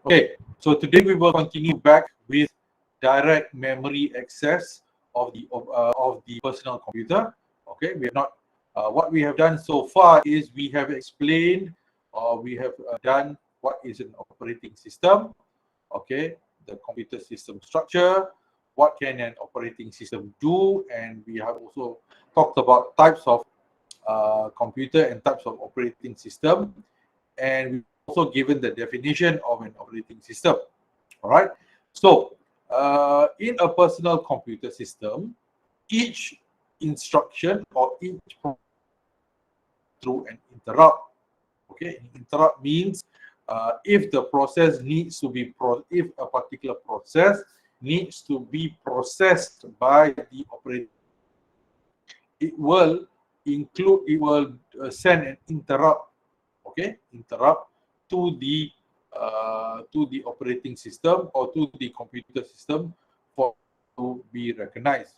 Okay, so today we will continue back with direct memory access of the personal computer. Okay, we have not. What we have done so far is we have explained, or we have done what is an operating system. Okay, the computer system structure. What can an operating system do? And we have also talked about types of computer and types of operating system. And we've also given the definition of an operating system. All right. So in a personal computer system, each instruction or each through an interrupt. Okay, an interrupt means if the process needs to be if a particular process needs to be processed by the operating, it will send an interrupt. Okay, interrupt to the operating system or to the computer system for to be recognized.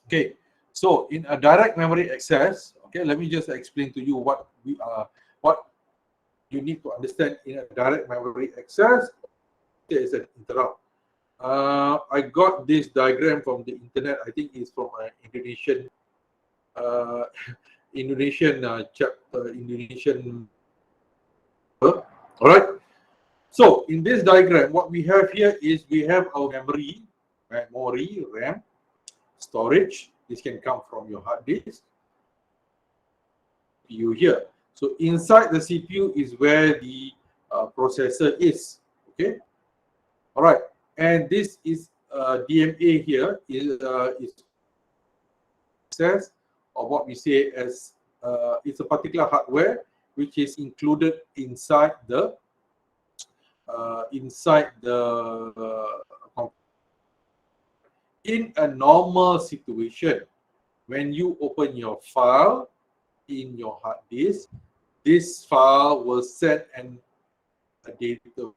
Okay, so in a direct memory access, okay, let me just explain to you what you need to understand in a direct memory access. There is an interrupt. I got this diagram from the internet. I think it's from an Indonesian Indonesian. All right. So in this diagram, what we have here is we have our memory, RAM, storage. This can come from your hard disk. CPU here. So inside the CPU is where the processor is. Okay. All right. And this is DMA here is access, or what we say as it's a particular hardware which is included inside the in a normal situation. When you open your file in your hard disk, this file will set a data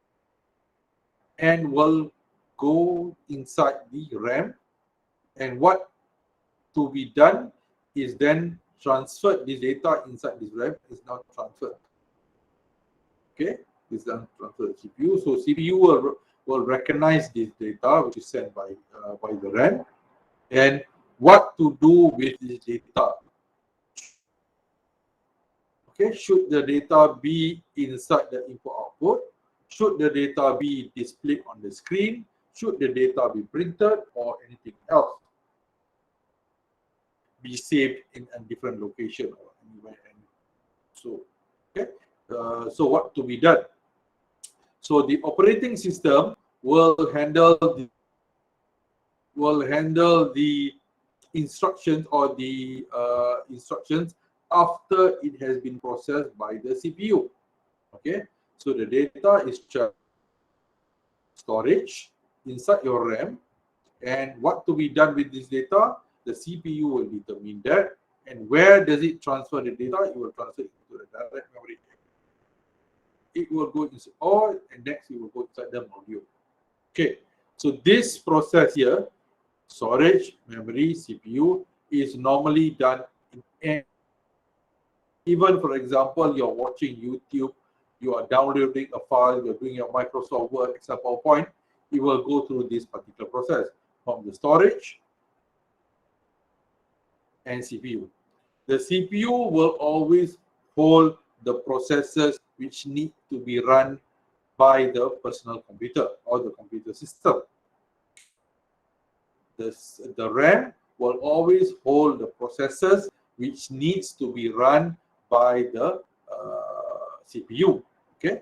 and will go inside the RAM, and what to be done is then transferred. This data inside this RAM is now transferred. Okay, this is transferred to CPU. So CPU will recognize this data which is sent by the RAM, and what to do with this data. Okay, should the data be inside the input output? Should the data be displayed on the screen? Should the data be printed or anything else? Be saved in a different location or anywhere. And so, okay. So what to be done? So the operating system will handle the instructions or the instructions after it has been processed by the CPU. Okay, so the data is storage inside your RAM, and what to be done with this data, the CPU will determine that. And where does it transfer the data? It will transfer it to the direct memory. It will go inside, and next it will go inside the module. Okay, so this process here, storage, memory, CPU, is normally done in even, for example, you're watching YouTube, you are downloading a file, you're doing your Microsoft Word, Excel, PowerPoint, it will go through this particular process from the storage and CPU. The CPU will always hold the processes which need to be run by the personal computer or the computer system. The RAM will always hold the processes which needs to be run by the CPU. Okay,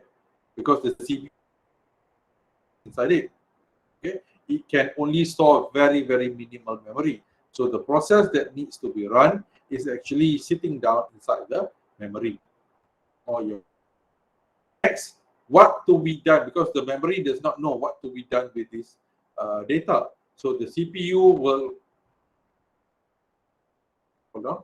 because the CPU inside it. Okay, it can only store very, very minimal memory. So the process that needs to be run is actually sitting down inside the memory or your. Next, what to be done, because the memory does not know what to be done with this data. So the CPU will, hold on.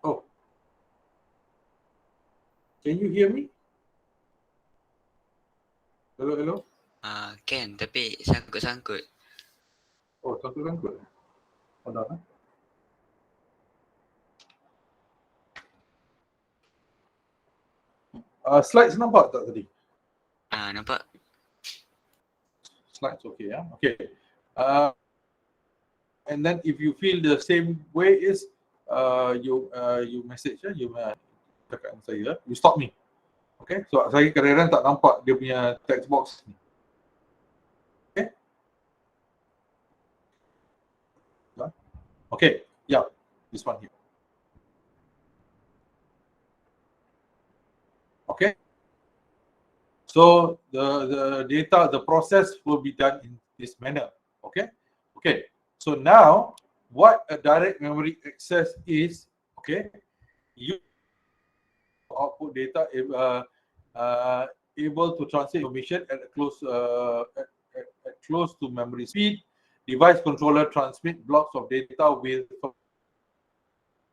Oh, can you hear me? Hello, hello. Kan, tapi sangkut-sangkut. Oh, sangkut. Hold on. Slides nampak tak tadi? Nampak. Slides okay, yeah. Okay. And then if you feel the same way is you message you cakap dengan saya, you stop me. Okay, so saya kadang-kadang tak nampak dia punya text box ni. Okay. Okay, yeah, this one here. Okay. So the data, the process will be done in this manner. Okay. Okay. So now what a direct memory access is, okay, you output data able to transfer information at a close close to memory speed. Device controller transmit blocks of data with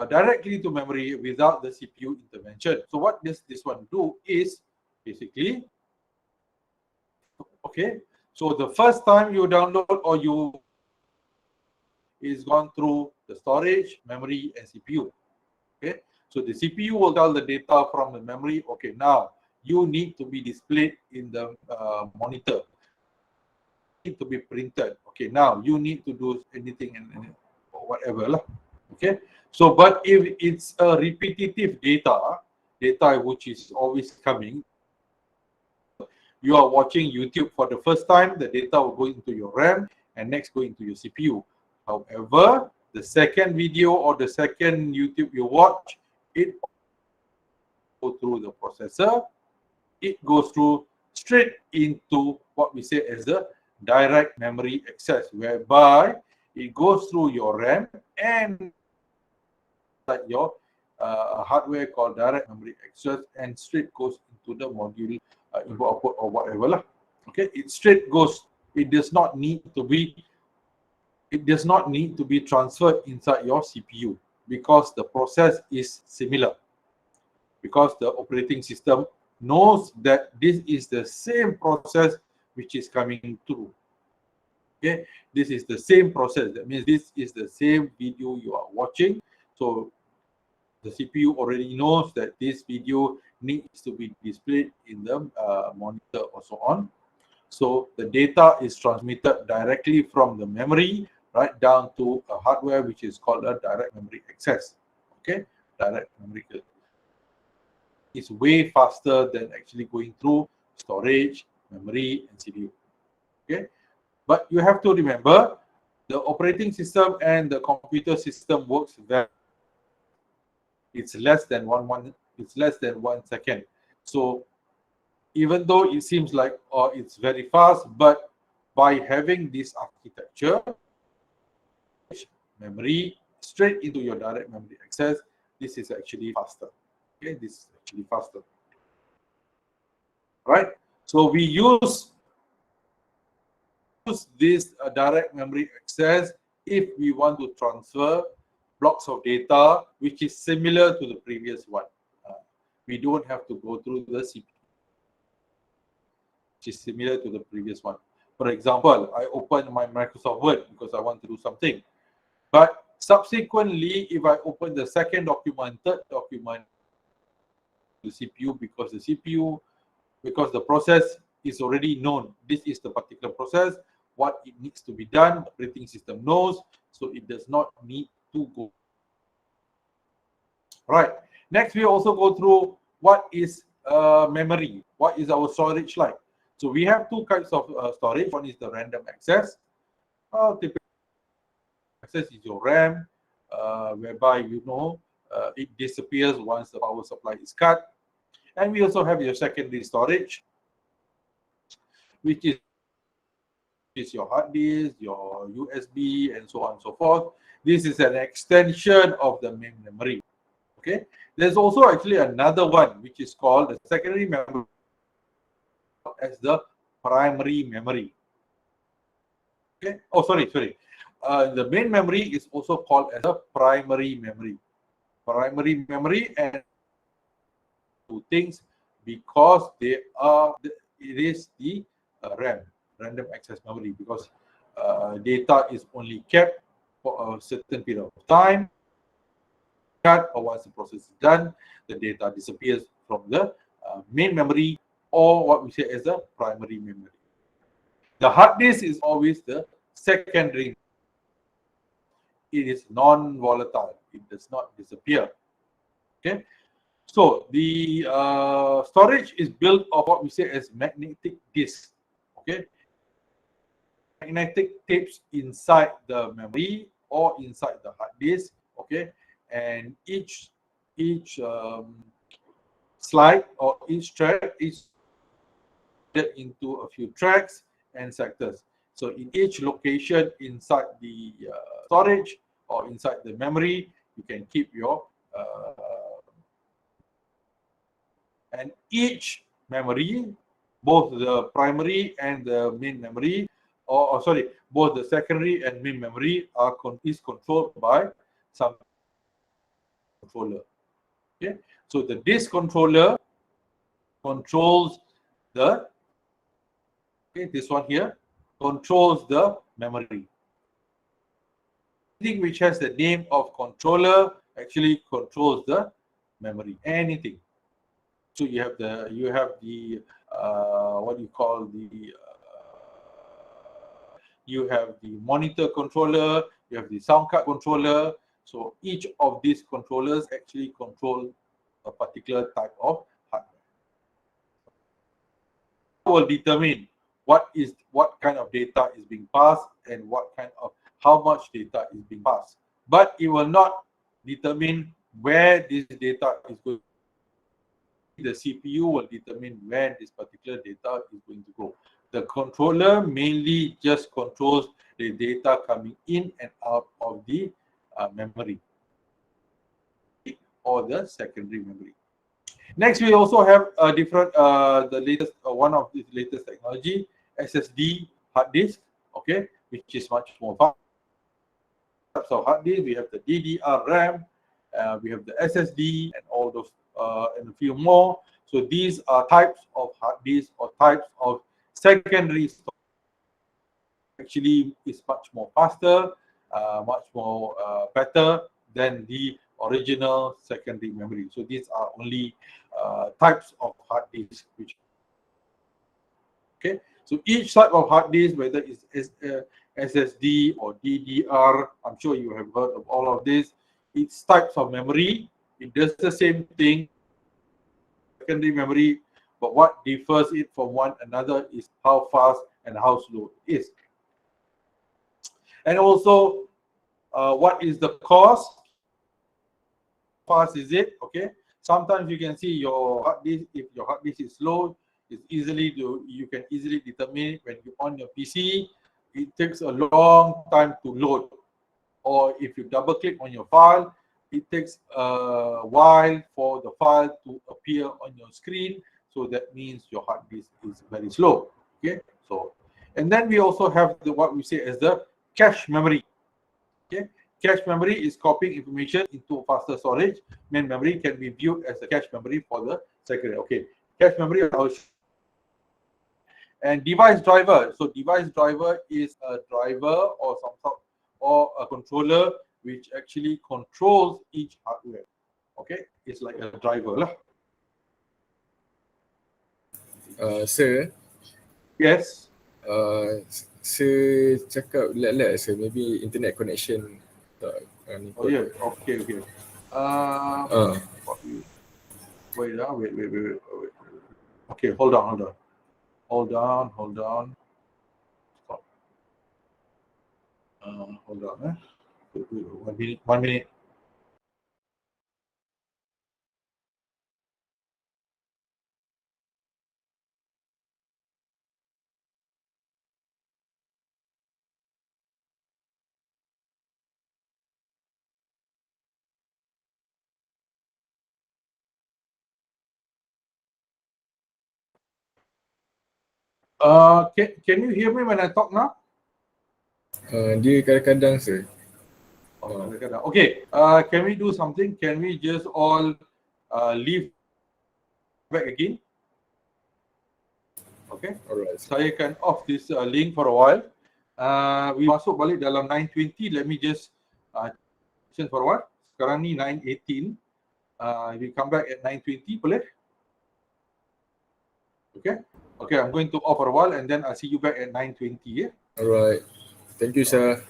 directly to memory without the CPU intervention. So what does this one do is basically, okay, so the first time you download or you is gone through the storage, memory, and CPU. Okay, so the CPU will tell the data from the memory. Okay, now you need to be displayed in the monitor. Need to be printed. Okay, now you need to do anything and whatever lah. Okay, so but if it's a repetitive data which is always coming, you are watching YouTube for the first time, the data will go into your RAM and next go into your CPU. However, the second video or the second YouTube you watch, it goes through the processor, it goes through straight into what we say as the direct memory access, whereby it goes through your RAM and your hardware called direct memory access and straight goes into the module input output or whatever lah. Okay, it straight goes. It does not need to be transferred inside your CPU because the process is similar, because the operating system knows that this is the same process which is coming through. Okay, this is the same process. That means this is the same video you are watching. So the CPU already knows that this video needs to be displayed in the monitor or so on. So the data is transmitted directly from the memory right down to a hardware which is called a direct memory access. Okay, direct memory is way faster than actually going through storage, memory, and CPU. Okay, but you have to remember the operating system and the computer system works very. It's less than it's less than 1 second. So even though it seems like it's very fast, but by having this architecture, memory straight into your direct memory access, this is actually faster. Okay, this is actually faster. Right? So we use this direct memory access if we want to transfer blocks of data which is similar to the previous one. We don't have to go through the CPU, which is similar to the previous one. For example, I open my Microsoft Word because I want to do something. But subsequently, if I open the second document, third document, the CPU, because the process is already known. This is the particular process, what it needs to be done, the operating system knows, so it does not need to go. Right. Next, we also go through what is memory, what is our storage like. So we have two kinds of storage. One is the random access. Typical access is your RAM, whereby it disappears once the power supply is cut. And we also have your secondary storage, which is your hard disk, your USB, and so on and so forth. This is an extension of the main memory. Okay. There's also actually another one which is called the secondary memory as the primary memory. Okay. Oh, sorry. The main memory is also called as a primary memory. Primary memory and two things because it is the RAM, random access memory, because data is only kept for a certain period of time, or once the process is done, the data disappears from the main memory, or what we say as the primary memory. The hard disk is always the secondary. It is non-volatile. It does not disappear. Okay. So the storage is built of what we say as magnetic disk. Okay. Magnetic tapes inside the memory or inside the hard disk. Okay. And each slide or each track is into a few tracks and sectors. So in each location inside the storage or inside the memory, you can keep your and each memory, both the primary and the main memory, or sorry, both the secondary and main memory is controlled by some controller. Okay, so the disk controller controls the this one here controls the memory. Anything which has the name of controller actually controls the memory. Anything. So you have the what you call the you have the monitor controller, you have the sound card controller. So each of these controllers actually control a particular type of hardware. Will determine what kind of data is being passed and how much data is being passed. But it will not determine where this data is going. The CPU will determine where this particular data is going to go. The controller mainly just controls the data coming in and out of the memory or the secondary memory. Next, we also have a different, the latest, one of the latest technology, SSD hard disk, okay, which is much more fast. Types of hard disk, we have the DDR RAM, we have the SSD, and all those, and a few more. So these are types of hard disk or types of secondary storage. Actually, is much more faster, much more better than the original secondary memory. So these are only types of hard disk. Okay, so each type of hard disk, whether it's SSD or DDR, I'm sure you have heard of all of this. It's types of memory. It does the same thing, secondary memory, but what differs it from one another is how fast and how slow it is. And also, what is the cost? How fast is it? Okay. Sometimes you can see your hard disk. If your hard disk is slow, you can easily determine when you on your PC. It takes a long time to load, or if you double click on your file, it takes a while for the file to appear on your screen. So that means your hard disk is very slow. Okay. So, and then we also have what we say as the cache memory. Okay. Cache memory is copying information into faster storage. Main memory can be viewed as a cache memory for the secondary. Okay. Cache memory, and device driver. So device driver is a driver or some sort or a controller which actually controls each hardware. Okay, it's like a driver lah. Sir. Yes. Saya cakap lag sir, maybe internet connection tak. Oh yeah. Okay. Wait. Okay, hold on. Stop. Hold on. 1 minute. Can you hear me when I talk now? Dia kadang-kadang sir. Okay. Can we do something? Can we just all leave back again? Okay. Alright. Saya can off this link for a while. We masuk balik dalam 920. Let me just for what? Sekarang ni 918. We come back at 920, boleh? Okay. Okay, I'm going to off for a while and then I'll see you back at 920. Yeah. Alright. Thank you, sir.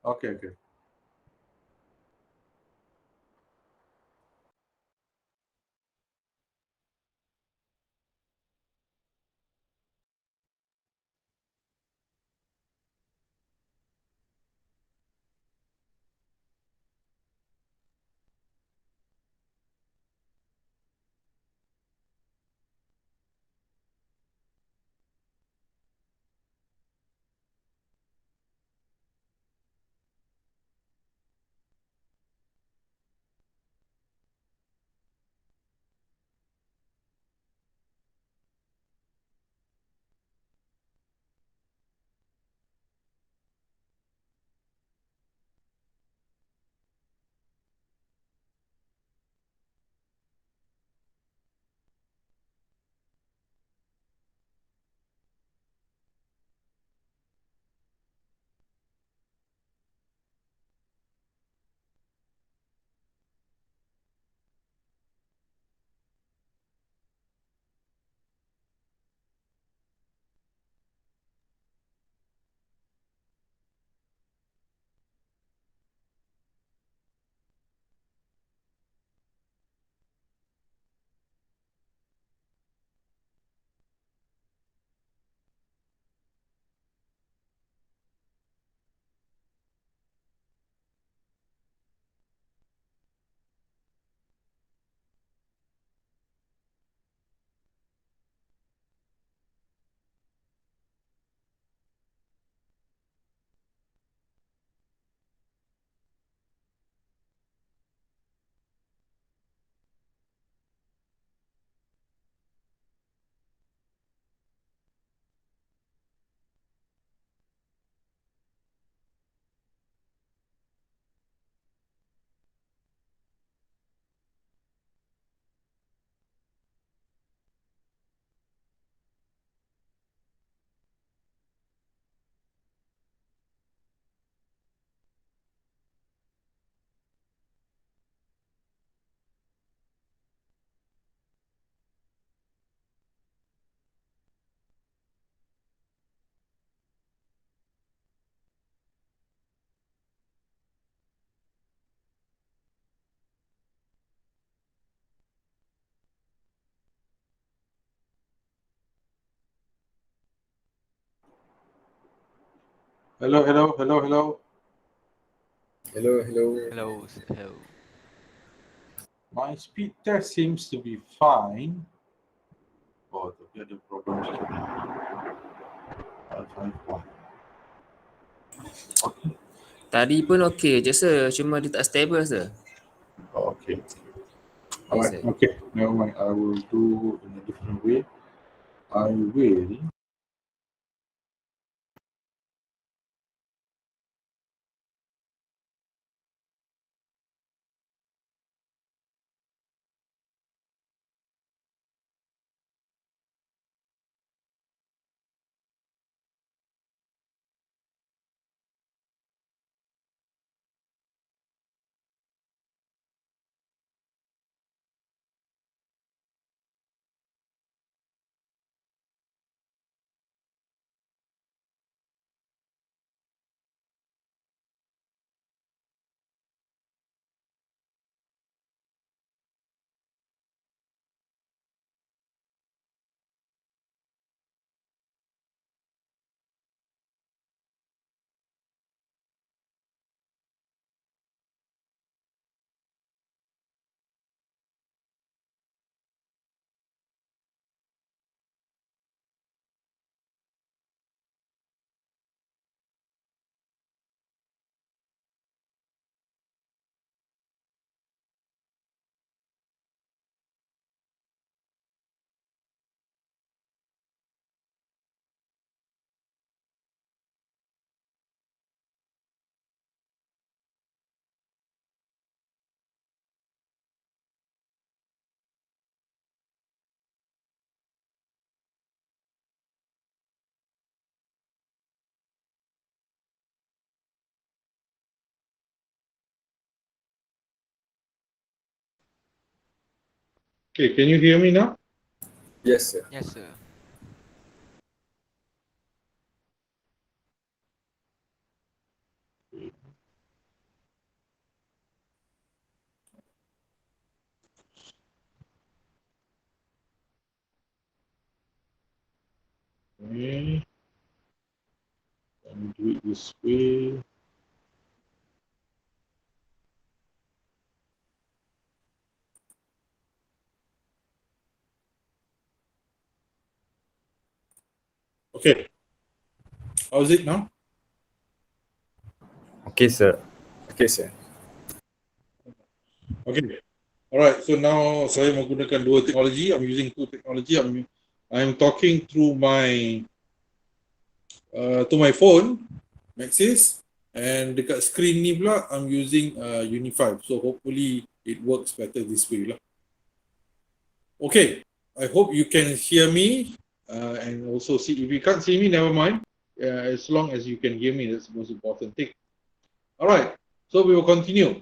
Okay, okay. Hello. Hello, hello. Hello, hello. My speed test seems to be fine. Oh, tapi ada problem sikit. 551. Okay. Tadi pun okey je sir, cuma dia tak stable sir. Oh, okay. Yes, Alright, sir. okay. Never mind. I will do in a different way. I will Okay, can you hear me now? Yes, sir. Yes, sir. Okay. Let me do it this way. Okay. How's it now? Okay, sir. Okay, sir. Okay. Alright, so now saya menggunakan dua teknologi. I'm using two technology. I'm talking through my to my phone, Maxis, and dekat screen ni pula I'm using Uni5. So hopefully it works better this way lah. Okay, I hope you can hear me and also see. If you can't see me, never mind. As long as you can hear me, that's the most important thing. Alright, so we will continue.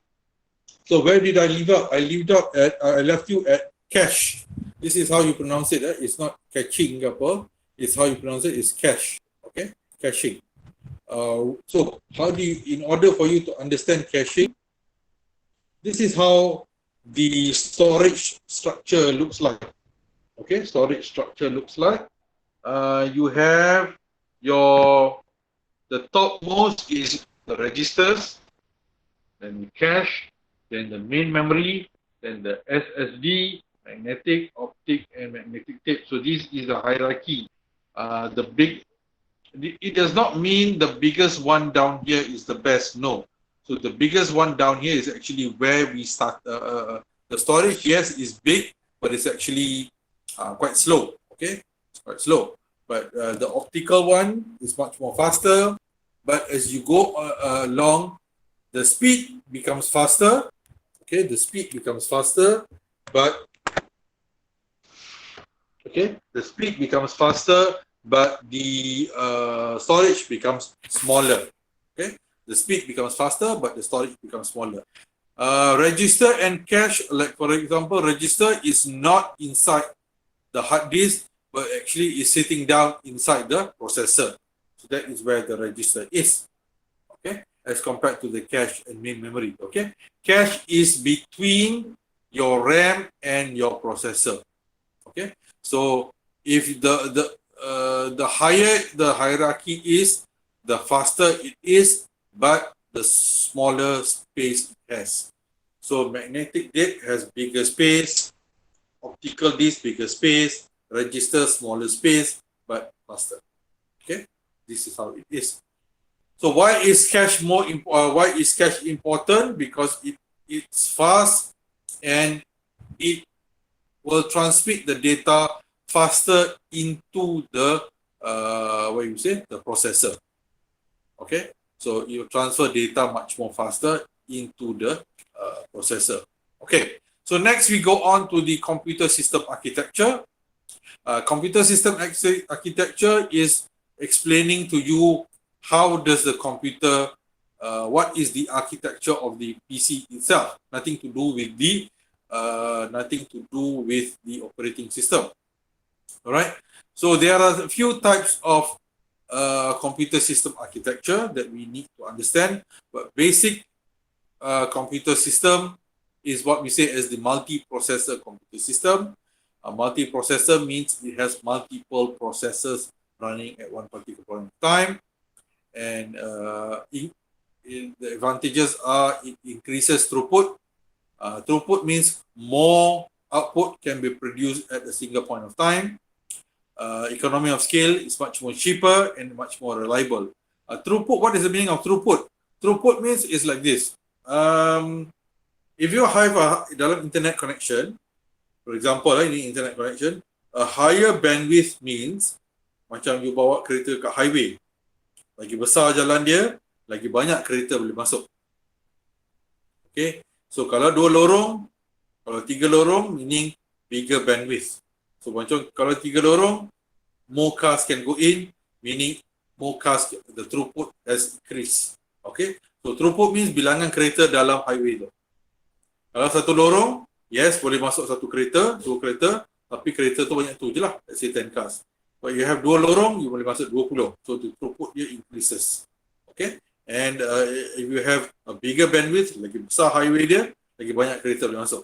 So where did I leave out? I left you at cache. This is how you pronounce it. It's not catching ke apa. It's how you pronounce it. It's cache. Okay, caching. So how do you, in order for you to understand caching, this is how the storage structure looks like. Okay, storage structure looks like. You have the topmost is the registers, then the cache, then the main memory, then the SSD, magnetic, optic, and magnetic tape. So this is the hierarchy. It does not mean the biggest one down here is the best. No. So the biggest one down here is actually where we start. The storage, yes, is big, but it's actually quite slow. Okay, it's quite slow. But the optical one is much more faster. But as you go along, the speed becomes faster. Okay, the speed becomes faster, but the speed becomes faster, but the storage becomes smaller. Okay, the speed becomes faster, but the storage becomes smaller. Register and cache, like for example, register is not inside the hard disk, but actually is sitting down inside the processor. So that is where the register is. Okay, as compared to the cache and main memory. Okay, cache is between your RAM and your processor. Okay, so if the higher the hierarchy is, the faster it is, but the smaller space it has. So magnetic tape has bigger space, optical disc bigger space, register smaller space, but faster. Okay, this is how it is. So why is cache important? Because it's fast and it will transmit the data faster into the the processor. Okay, so you transfer data much more faster into the processor. Okay, so next we go on to the computer system architecture. Computer system architecture is explaining to you how does the computer, what is the architecture of the PC itself? Nothing to do with the operating system. All right. So there are a few types of computer system architecture that we need to understand. But basic computer system is what we say as the multiprocessor computer system. A multiprocessor means it has multiple processors running at one particular point in time. And the advantages are it increases throughput. Throughput means more output can be produced at a single point of time. Economy of scale is much more cheaper and much more reliable. Throughput, what is the meaning of throughput? Throughput means is like this. If you have a dalam internet connection, for example, ini internet connection, a higher bandwidth means macam you bawa kereta kat highway. Lagi besar jalan dia, lagi banyak kereta boleh masuk. Okay, so kalau 2 lorong, kalau 3 lorong, meaning bigger bandwidth. So macam kalau 3 lorong, more cars can go in, meaning more cars, the throughput has increased. Okay, so throughput means bilangan kereta dalam highway tu. Kalau 1 lorong, Yes, boleh masuk satu kereta, dua kereta, tapi kereta tu banyak tu je lah, let's say 10 cars. But you have dua lorong, you boleh masuk 20. So the throughput dia increases. Okay, and if you have a bigger bandwidth, lagi besar highway dia, lagi banyak kereta boleh masuk.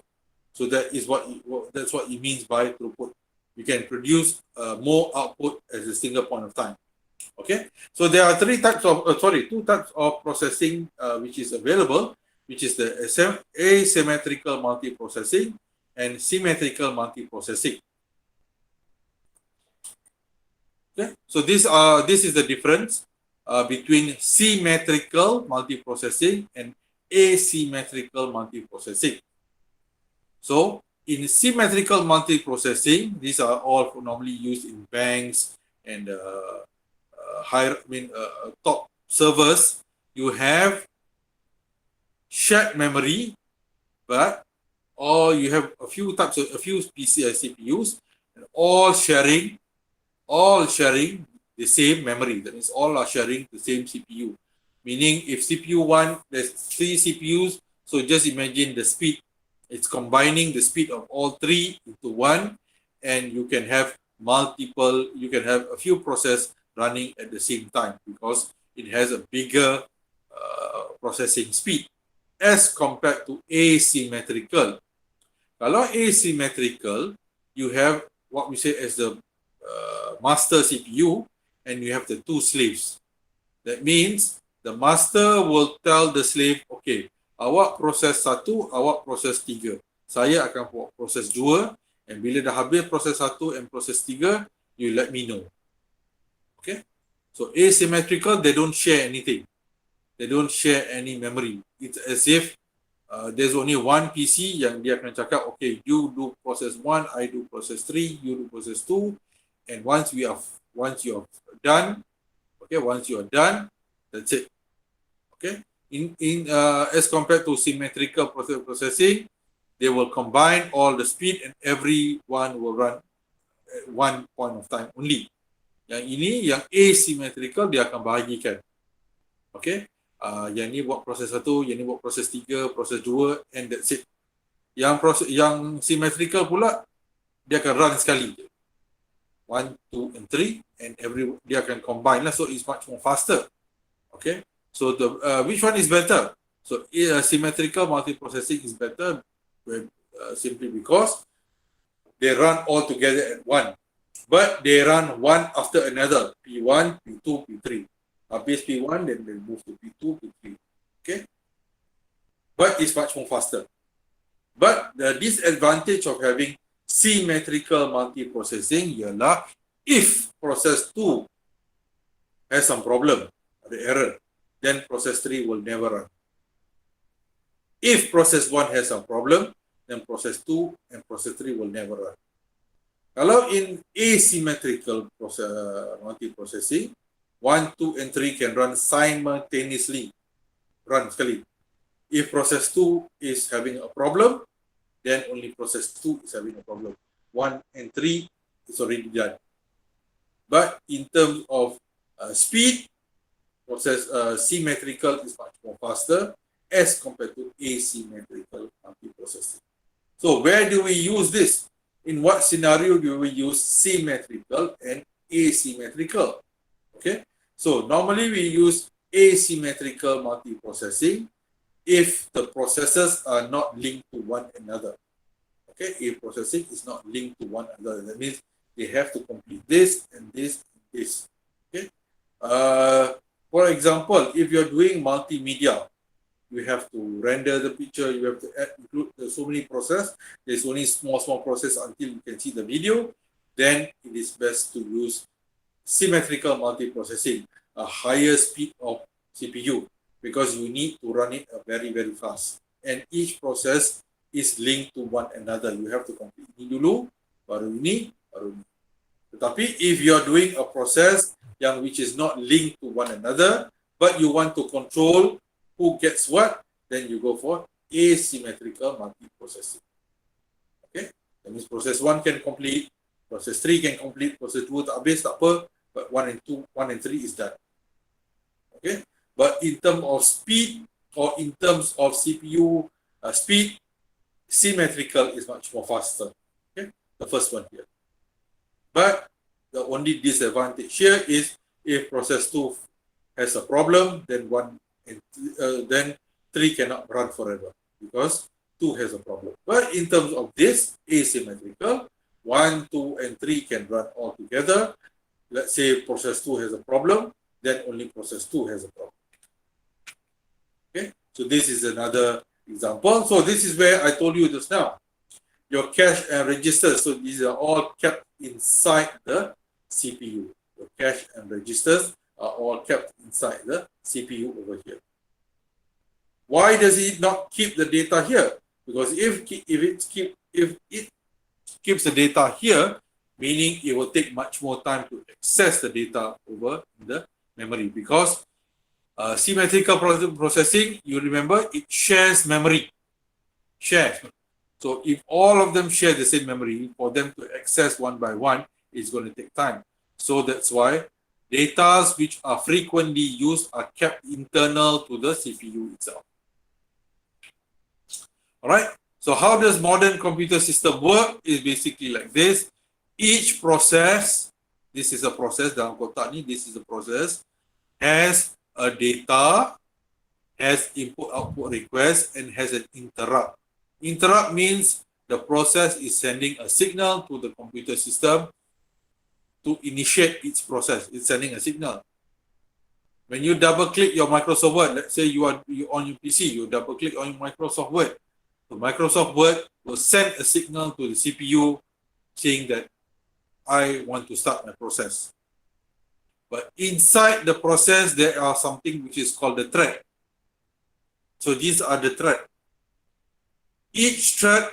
So that's what it means by throughput. You can produce more output at a single point of time. Okay, so there are two types of processing which is available, which is the asymmetrical multiprocessing and symmetrical multiprocessing. Okay, so this is the difference between symmetrical multiprocessing and asymmetrical multiprocessing. So in symmetrical multiprocessing, these are all normally used in banks and top servers. You have shared memory, but you have a few CPUs, and all sharing the same memory. That means all are sharing the same CPU. Meaning, if CPU 1, there's 3 CPUs, so just imagine the speed. It's combining the speed of all 3 into 1, and you can have a few processes running at the same time because it has a bigger processing speed as compared to asymmetrical. Kalau asymmetrical, you have what we say as the master CPU, and you have the 2 slaves. That means the master will tell the slave, okay, awak proses 1, awak proses 3. Saya akan buat proses 2, and bila dah habis proses 1 and proses 3, you let me know. Okay, so asymmetrical, they don't share anything. They don't share any memory. It's as if there's only one PC yang dia akan cakap, okay, you do process 1, I do process 3, you do process 2, and once you are done, that's it. Okay, as compared to symmetrical processing, they will combine all the speed and everyone will run at one point of time only. Yang ini, yang asymmetrical, dia akan bahagikan. Okay, yang ni buat proses 1, yang ni buat proses 3, proses 2, and that's it. Yang symmetrical pula, dia akan run sekali. 1, 2, and 3, and dia akan combine lah, so it's much more faster. Okay, so which one is better? So symmetrical multiprocessing is better simply because they run all together at one. But they run one after another, P1, P2, P3. Habis P1, then they move to P2, P3. Okay? But it's much more faster. But the disadvantage of having symmetrical multiprocessing ialah if process 2 has some problem, ada error, then process 3 will never run. If process 1 has some problem, then process 2 and process 3 will never run. Kalau in asymmetrical multiprocessing, 1, 2, and 3 can run simultaneously. Run sekali. If process 2 is having a problem, then only process 2 is having a problem. 1 and 3 is already done. But in terms of speed, process symmetrical is much more faster as compared to asymmetrical multiprocessing. So where do we use this? In what scenario do we use symmetrical and asymmetrical? Okay, so normally we use asymmetrical multiprocessing if the processes are not linked to one another. Okay, if processing is not linked to one another, that means they have to complete this and this and this. Okay, for example, if you're doing multimedia, you have to render the picture, you have to include so many processes. There's only small process until you can see the video. Then it is best to use symmetrical multiprocessing, a higher speed of CPU, because you need to run it very, very fast. And each process is linked to one another. You have to complete ini dulu, baru ini, baru ini. Tetapi if you are doing a process which is not linked to one another, but you want to control who gets what, then you go for asymmetrical multiprocessing. Okay, that means process 1 can complete, process 3 can complete, process 2 tak habis, tak apa, but 1 and 3 is done. Okay, but in terms of speed or in terms of CPU speed, symmetrical is much more faster. Okay, the first one here. But the only disadvantage here is if process 2 has a problem, then then 3 cannot run forever because 2 has a problem. But in terms of this asymmetrical, 1, 2, and 3 can run all together. Let's say process 2 has a problem, then only process 2 has a problem. Okay, so this is another example. So this is where I told you just now. Your cache and registers, so these are all kept inside the CPU. Your cache and registers are all kept inside the CPU over here. Why does it not keep the data here? Because if it keeps the data here, meaning it will take much more time to access the data over the memory. Because symmetrical processing, you remember, it shares memory. Shares. So if all of them share the same memory, for them to access one by one, it's going to take time. So that's why data which are frequently used are kept internal to the CPU itself. All right. So how does modern computer system work? Is basically like this. Each process, this is a process dalam kotak ni, this is a process, has a data, has input-output request, and has an interrupt. Interrupt means the process is sending a signal to the computer system to initiate its process. It's sending a signal. When you double-click your Microsoft Word, let's say you on your PC, you double-click on your Microsoft Word. So Microsoft Word will send a signal to the CPU saying that I want to start my process. But inside the process, there are something which is called the thread. So these are the thread. Each thread,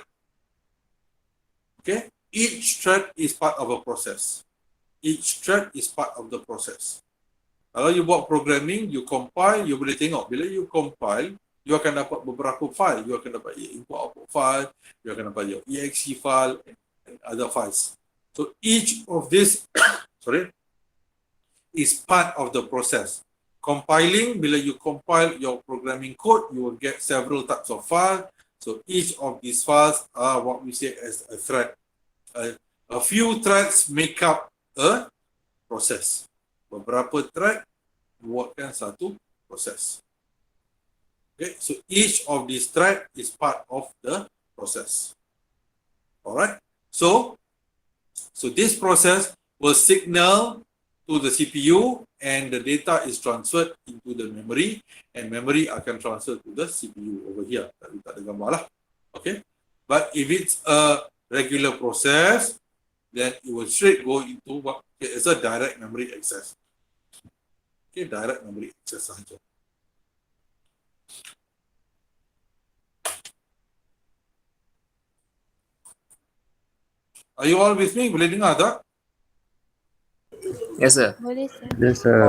okay, each thread is part of a process. Each thread is part of the process. Kalau you buat programming, you compile, you boleh tengok. Bila you compile, you akan dapat beberapa file. You akan dapat input-output file, you akan dapat your exe file, and other files. So each of this, is part of the process. Compiling, bila you compile your programming code, you will get several types of files. So each of these files are what we say as a thread. A few threads make up a process. Beberapa thread buatkan satu proses. Okay, so each of these thread is part of the process. Alright, so this process will signal to the CPU and the data is transferred into the memory and memory akan transfer to the CPU over here. Tak ada gambar lah. Okay, but if it's a regular process, then it will straight go into what is a direct memory access. Okay, direct memory access sahaja. Are you all with me? Boleh dengar tak? Yes, sir. Boleh, sir. Yes, sir.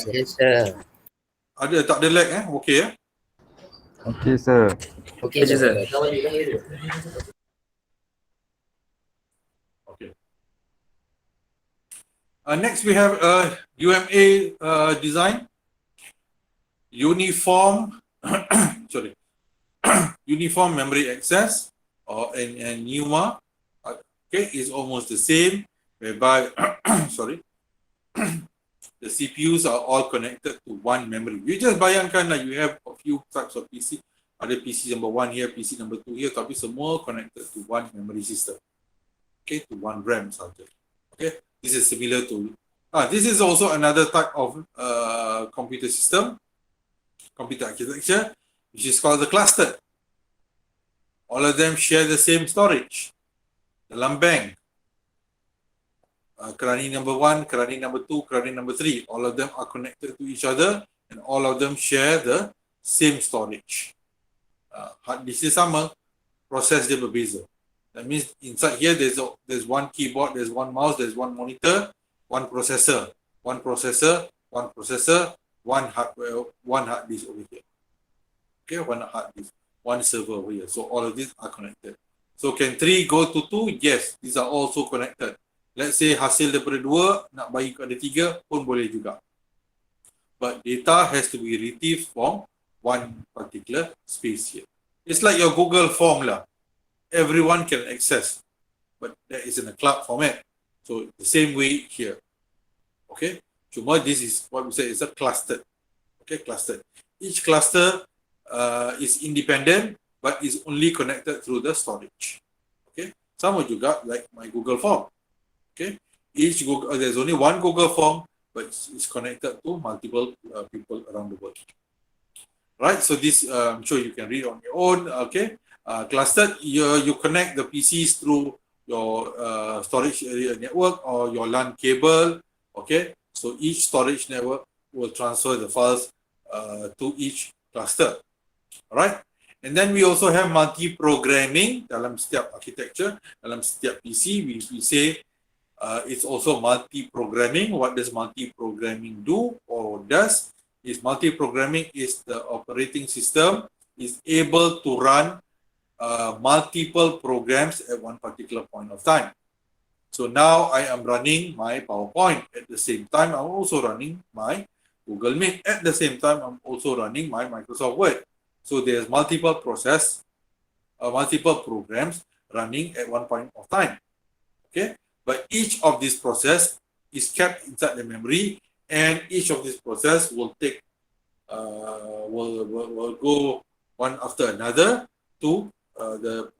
Yes, sir. Ada tak ada lag Okay Okay, sir. Okay, je, sir. Okay. Next we have UMA design. Uniform uniform memory access or and NUMA. Okay, is almost the same, whereby the CPUs are all connected to one memory. You just bayangkan lah, you have a few types of PC. Ada PC number 1 here, PC number 2 here, tapi semua connected to one memory system. Okay, to one RAM sahaja. Okay, this is similar to. This is also another type of computer system, computer architecture, which is called the cluster. All of them share the same storage. Dalam bank, kerani number 1, kerani number 2, kerani number 3, all of them are connected to each other and all of them share the same storage. Hard disk dia sama, proses dia berbeza. That means inside here there's one keyboard, there's one mouse, there's one monitor, one processor, one hardware, one hard disk over here. Okay, one hard disk, one server over here. So all of these are connected. So can 3 go to 2? Yes, these are also connected. Let's say hasil daripada 2 nak bagi kepada 3 pun boleh juga. But data has to be retrieved from one particular space here. It's like your Google form lah. Everyone can access, but that is in a cloud format. So the same way here. Okay. Cuma this is what we say is a clustered. Okay, clustered. Each cluster is independent, but is only connected through the storage. Okay. Sama juga like my Google form. Okay. Each Google, there's only one Google form, but it's connected to multiple people around the world. Right. So this I'm sure you can read on your own. Okay. Clustered, you connect the PCs through your storage area network or your LAN cable. Okay. So each storage network will transfer the files to each cluster. All right. And then we also have multi-programming dalam setiap architecture, dalam setiap PC. We say it's also multi-programming. What does multi-programming do or does? Is multi-programming is the operating system is able to run multiple programs at one particular point of time. So now I am running my PowerPoint. At the same time, I'm also running my Google Meet. At the same time, I'm also running my Microsoft Word. So there's multiple programs running at one point of time. Okay, but each of these process is kept inside the memory, and each of these process will take will go one after another to will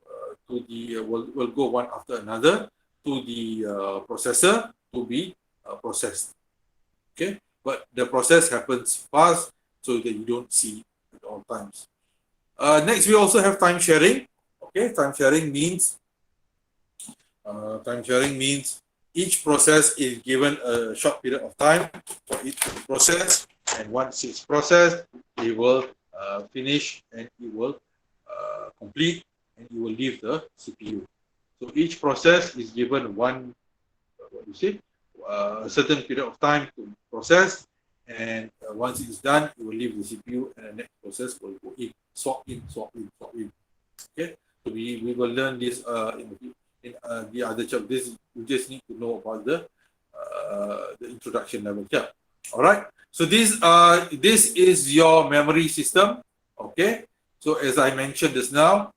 go one after another to the processor to be processed. Okay, but the process happens fast so that you don't see at all times. Next, we also have time sharing. Okay, time sharing means each process is given a short period of time for each process, and once it's processed, it will finish and it will complete and it will leave the CPU. So each process is given a certain period of time to process, and once it's done, it will leave the CPU and the next process will go in, swap in. Okay, so we will learn this in the other chapter. You just need to know about the introduction level here. All right. So this is your memory system. Okay. So as I mentioned just now,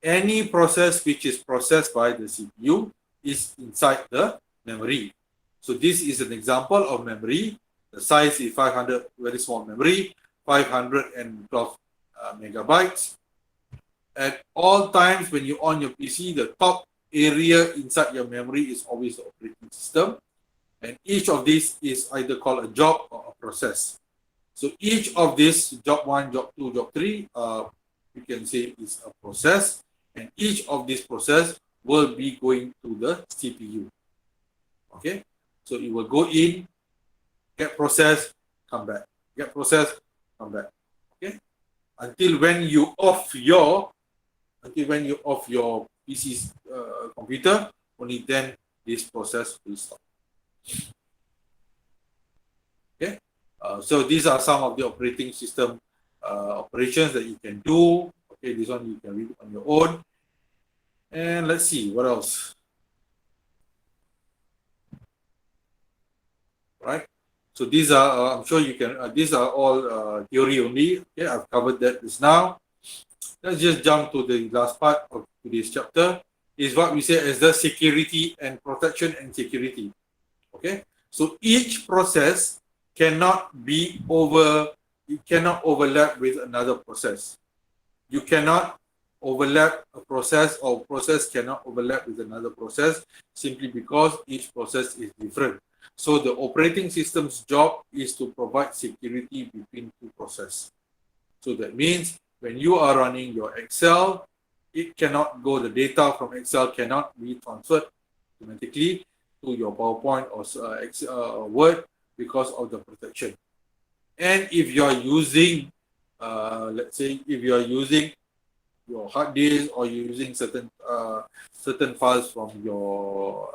any process which is processed by the CPU is inside the memory. So this is an example of memory. The size is 500, very small memory, 512 megabytes. At all times when you on your PC, the top area inside your memory is always the operating system. And each of these is either called a job or a process. So each of these, job 1, job 2, job 3, you can say is a process. And each of these process will be going to the CPU. Okay, so it will go in, get processed, come back, get processed, come back. Okay, until when you off your PC's computer, only then this process will stop. Okay, so these are some of the operating system operations that you can do. Okay, this one you can read on your own. And let's see what else. Right. So these are I'm sure you can. These are all theory only. Okay, I've covered that just now. Let's just jump to the last part of today's chapter. Is what we say as the security and protection and security. Okay. So each process cannot overlap with another process. You cannot overlap a process, or process cannot overlap with another process simply because each process is different. So the operating system's job is to provide security between two processes. So that means when you are running your Excel, it cannot go, the data from Excel cannot be transferred automatically to your PowerPoint or Word because of the protection. And if you are using, let's say, if you are using your hard disk or you're using certain files from your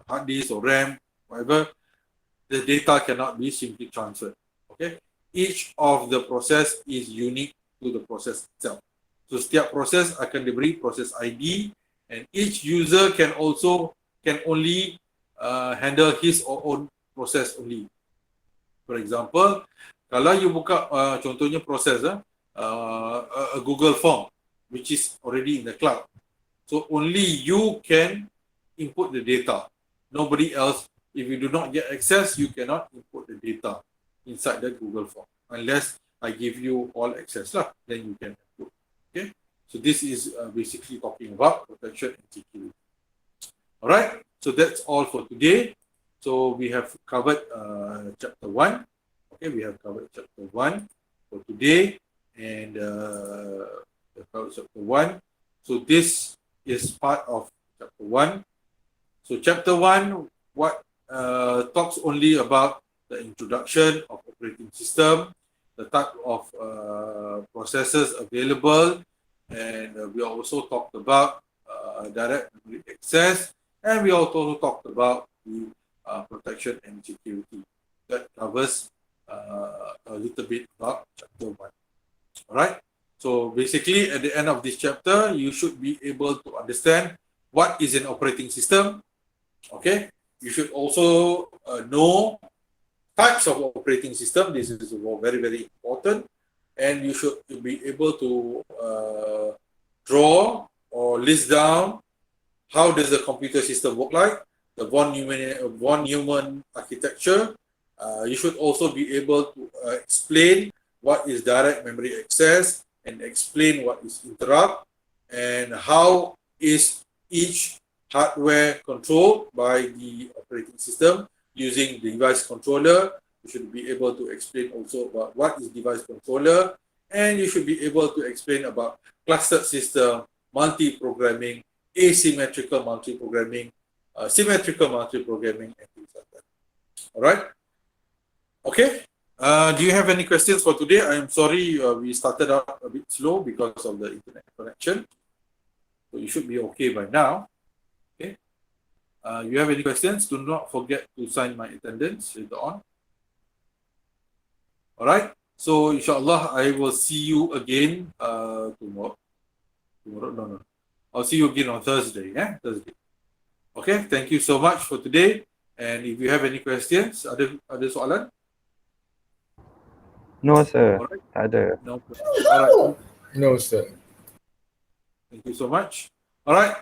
hard disk or RAM, whatever, the data cannot be simply transferred. Okay, each of the process is unique to the process itself. So setiap proses akan diberi proses ID, and each user can only handle his or own process only. For example, kalau you buka contohnya proses, a Google form, which is already in the cloud. So only you can input the data. Nobody else. If you do not get access, you cannot input the data inside the Google form unless I give you all access lah. Then you can input. Okay. So this is basically talking about protection and security. All right. So that's all for today. So we have covered chapter 1. Okay, we have covered chapter 1 for today, and we have covered chapter 1. So this is part of chapter 1. So chapter 1, what talks only about the introduction of operating system, the type of processes available, and we also talked about direct memory access, and we also talked about the protection and security. That covers a little bit about chapter 1. All right. So basically, at the end of this chapter, you should be able to understand what is an operating system. Okay. You should also know types of operating system. This is very, very important. And you should be able to draw or list down how does the computer system work like, the von Neumann architecture. You should also be able to explain what is direct memory access and explain what is interrupt and how is each hardware controlled by the operating system using the device controller. You should be able to explain also about what is device controller, and you should be able to explain about clustered system, multi-programming, asymmetrical multi-programming, symmetrical multi-programming, and things like that. All right. Okay. Do you have any questions for today? I am sorry we started out a bit slow because of the internet connection. So you should be okay by now. Okay. You have any questions? Do not forget to sign my attendance later on. All right. So inshallah, I will see you again tomorrow. No. I'll see you again on Thursday. Yeah, Thursday. Okay. Thank you so much for today. And if you have any questions, ada soalan? No, sir. Alright. Tak ada. No. All right. No, sir. Thank you so much. All right.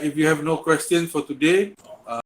If you have no questions for today,